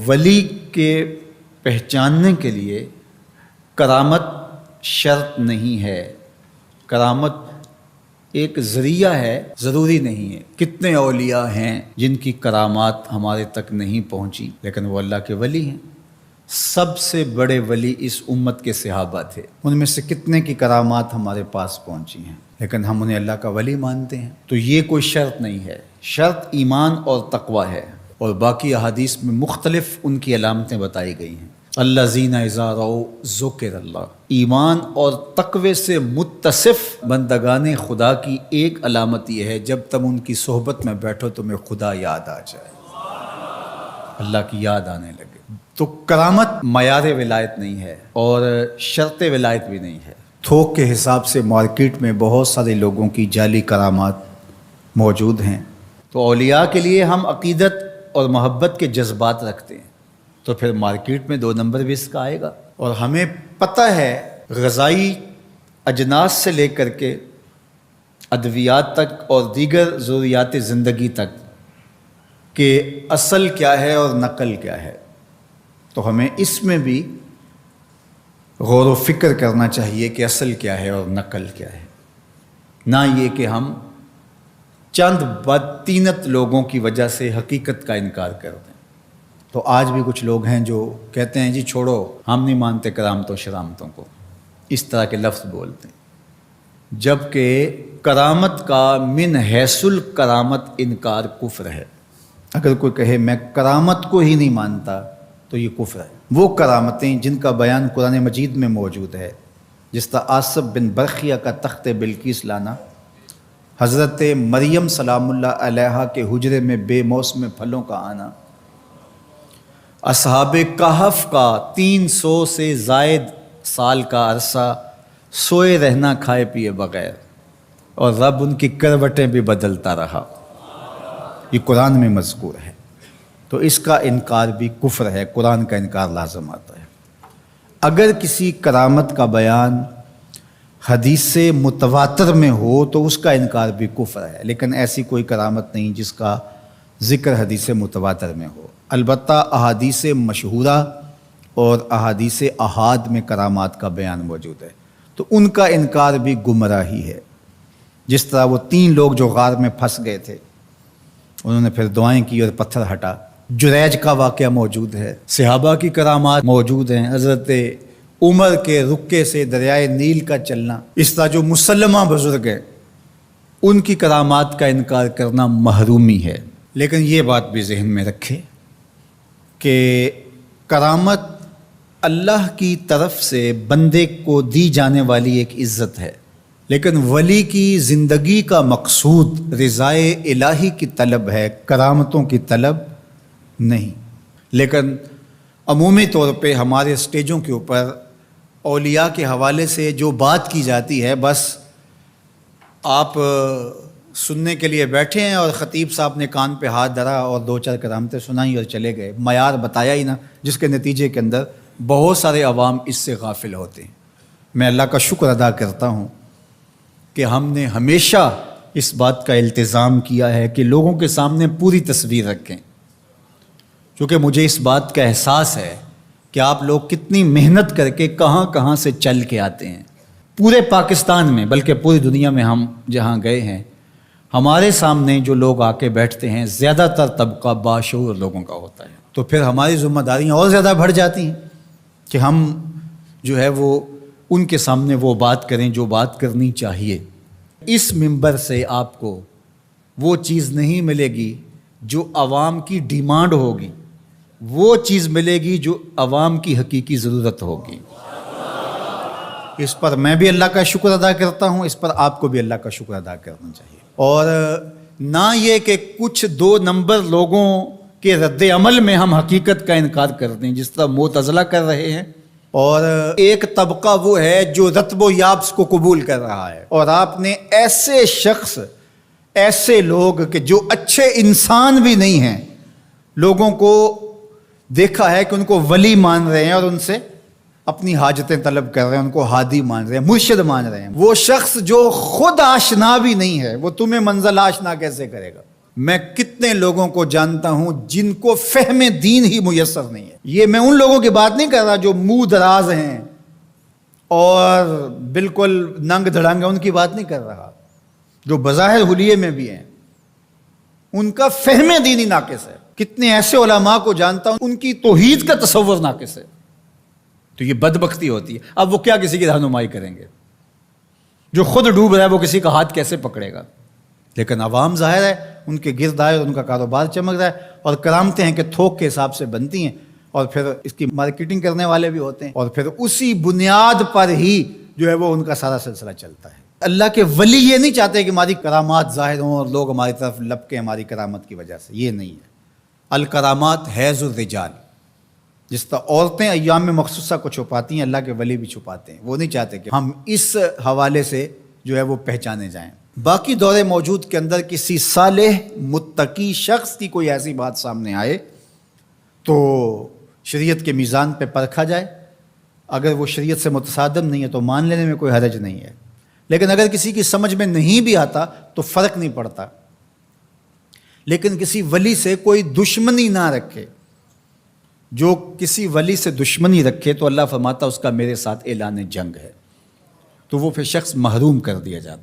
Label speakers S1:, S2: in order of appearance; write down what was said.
S1: ولی کے پہچاننے کے لیے کرامت شرط نہیں ہے، کرامت ایک ذریعہ ہے، ضروری نہیں ہے۔ کتنے اولیاء ہیں جن کی کرامات ہمارے تک نہیں پہنچی لیکن وہ اللہ کے ولی ہیں۔ سب سے بڑے ولی اس امت کے صحابہ تھے، ان میں سے کتنے کی کرامات ہمارے پاس پہنچی ہیں لیکن ہم انہیں اللہ کا ولی مانتے ہیں۔ تو یہ کوئی شرط نہیں ہے، شرط ایمان اور تقوی ہے، اور باقی احادیث میں مختلف ان کی علامتیں بتائی گئی ہیں۔ الذین اذا رأوا ذکر اللہ، ایمان اور تقوی سے متصف بندگان خدا کی ایک علامت یہ ہے جب تم ان کی صحبت میں بیٹھو تمہیں خدا یاد آ جائے، اللہ کی یاد آنے لگے۔ تو کرامت معیار ولایت نہیں ہے اور شرط ولایت بھی نہیں ہے۔ تھوک کے حساب سے مارکیٹ میں بہت سارے لوگوں کی جعلی کرامات موجود ہیں، تو اولیاء کے لیے ہم عقیدت اور محبت کے جذبات رکھتے ہیں تو پھر مارکیٹ میں 2 نمبر بھی اس کا آئے گا۔ اور ہمیں پتہ ہے غذائی اجناس سے لے کر کے ادویات تک اور دیگر ضروریات زندگی تک کہ اصل کیا ہے اور نقل کیا ہے، تو ہمیں اس میں بھی غور و فکر کرنا چاہیے کہ اصل کیا ہے اور نقل کیا ہے، نہ یہ کہ ہم چند بدطینت لوگوں کی وجہ سے حقیقت کا انکار کر دیں۔ تو آج بھی کچھ لوگ ہیں جو کہتے ہیں جی چھوڑو، ہم نہیں مانتے کرامتوں شرامتوں کو، اس طرح کے لفظ بولتے ہیں، جبکہ کرامت کا من حیث الکرامت انکار کفر ہے۔ اگر کوئی کہے میں کرامت کو ہی نہیں مانتا تو یہ کفر ہے۔ وہ کرامتیں جن کا بیان قرآن مجید میں موجود ہے، جس طرح آصف بن برخیہ کا تخت بلقیس لانا، حضرت مریم سلام اللہ علیہا کے حجرے میں بے موسم پھلوں کا آنا، اصحاب کہف کا 300 سے زائد سال کا عرصہ سوئے رہنا کھائے پیے بغیر، اور رب ان کی کروٹیں بھی بدلتا رہا، یہ قرآن میں مذکور ہے۔ تو اس کا انکار بھی کفر ہے، قرآن کا انکار لازم آتا ہے۔ اگر کسی کرامت کا بیان حدیث متواتر میں ہو تو اس کا انکار بھی کفر ہے، لیکن ایسی کوئی کرامت نہیں جس کا ذکر حدیث متواتر میں ہو۔ البتہ احادیث مشہورہ اور احادیث احاد میں کرامات کا بیان موجود ہے، تو ان کا انکار بھی گمراہی ہے۔ جس طرح وہ 3 لوگ جو غار میں پھنس گئے تھے، انہوں نے پھر دعائیں کی اور پتھر ہٹا۔ جریج کا واقعہ موجود ہے، صحابہ کی کرامات موجود ہیں، حضرت عمر کے رکے سے دریائے نیل کا چلنا، اس طرح جو مسلمہ بزرگ ہیں ان کی کرامات کا انکار کرنا محرومی ہے۔ لیکن یہ بات بھی ذہن میں رکھے کہ کرامت اللہ کی طرف سے بندے کو دی جانے والی ایک عزت ہے، لیکن ولی کی زندگی کا مقصود رضائے الہی کی طلب ہے، کرامتوں کی طلب نہیں۔ لیکن عمومی طور پہ ہمارے اسٹیجوں کے اوپر اولیاء کے حوالے سے جو بات کی جاتی ہے، بس آپ سننے کے لیے بیٹھے ہیں اور خطیب صاحب نے کان پہ ہاتھ دھرا اور 2-4 کرامتیں سنائیں اور چلے گئے، معیار بتایا ہی نہ، جس کے نتیجے کے اندر بہت سارے عوام اس سے غافل ہوتے ہیں۔ میں اللہ کا شکر ادا کرتا ہوں کہ ہم نے ہمیشہ اس بات کا التزام کیا ہے کہ لوگوں کے سامنے پوری تصویر رکھیں، کیونکہ مجھے اس بات کا احساس ہے کہ آپ لوگ کتنی محنت کر کے کہاں کہاں سے چل کے آتے ہیں۔ پورے پاکستان میں بلکہ پوری دنیا میں ہم جہاں گئے ہیں، ہمارے سامنے جو لوگ آ کے بیٹھتے ہیں زیادہ تر طبقہ باشعور لوگوں کا ہوتا ہے، تو پھر ہماری ذمہ داریاں اور زیادہ بڑھ جاتی ہیں کہ ہم جو ہے وہ ان کے سامنے وہ بات کریں جو بات کرنی چاہیے۔ اس منبر سے آپ کو وہ چیز نہیں ملے گی جو عوام کی ڈیمانڈ ہوگی، وہ چیز ملے گی جو عوام کی حقیقی ضرورت ہوگی۔ اس پر میں بھی اللہ کا شکر ادا کرتا ہوں، اس پر آپ کو بھی اللہ کا شکر ادا کرنا چاہیے، اور نہ یہ کہ کچھ 2 نمبر لوگوں کے رد عمل میں ہم حقیقت کا انکار کر دیں، جس طرح معتزلہ کر رہے ہیں، اور ایک طبقہ وہ ہے جو رتب و یابس کو قبول کر رہا ہے، اور آپ نے ایسے شخص، ایسے لوگ کہ جو اچھے انسان بھی نہیں ہیں، لوگوں کو دیکھا ہے کہ ان کو ولی مان رہے ہیں اور ان سے اپنی حاجتیں طلب کر رہے ہیں، ان کو ہادی مان رہے ہیں، مرشد مان رہے ہیں۔ وہ شخص جو خود آشنا بھی نہیں ہے، وہ تمہیں منزل آشنا کیسے کرے گا؟ میں کتنے لوگوں کو جانتا ہوں جن کو فہم دین ہی میسر نہیں ہے. یہ میں ان لوگوں کی بات نہیں کر رہا جو منہ دراز ہیں اور بالکل ننگ دھڑنگ ہیں، ان کی بات نہیں کر رہا. جو بظاہر حلیے میں بھی ہیں ان کا فہم دین ہی ناقص ہے. کتنے ایسے علماء کو جانتا ہوں ان کی توحید کا تصور ناقص ہے. تو یہ بدبختی ہوتی ہے. اب وہ کیا کسی کی رہنمائی کریں گے؟ جو خود ڈوب رہا ہے وہ کسی کا ہاتھ کیسے پکڑے گا؟ لیکن عوام ظاہر ہے ان کے گرد آئے اور ان کا کاروبار چمک رہا ہے، اور کرامتیں ہیں کہ تھوک کے حساب سے بنتی ہیں، اور پھر اس کی مارکیٹنگ کرنے والے بھی ہوتے ہیں، اور پھر اسی بنیاد پر ہی جو ہے وہ ان کا سارا سلسلہ چلتا ہے. اللہ کے ولی یہ نہیں چاہتے کہ ہماری کرامات ظاہر ہوں اور لوگ ہماری طرف لپکیں ہماری کرامت کی وجہ سے. یہ نہیں ہے. الکرامات حیض الرجال، جس طرح عورتیں ایام مخصوصہ کو چھپاتی ہیں، اللہ کے ولی بھی چھپاتے ہیں. وہ نہیں چاہتے کہ ہم اس حوالے سے جو ہے وہ پہچانے جائیں. باقی دور موجود کے اندر کسی صالح متقی شخص کی کوئی ایسی بات سامنے آئے تو شریعت کے میزان پہ پرکھا جائے. اگر وہ شریعت سے متصادم نہیں ہے تو مان لینے میں کوئی حرج نہیں ہے. لیکن اگر کسی کی سمجھ میں نہیں بھی آتا تو فرق نہیں پڑتا. لیکن کسی ولی سے کوئی دشمنی نہ رکھے. جو کسی ولی سے دشمنی رکھے تو اللہ فرماتا اس کا میرے ساتھ اعلان جنگ ہے، تو وہ پھر شخص محروم کر دیا جاتا.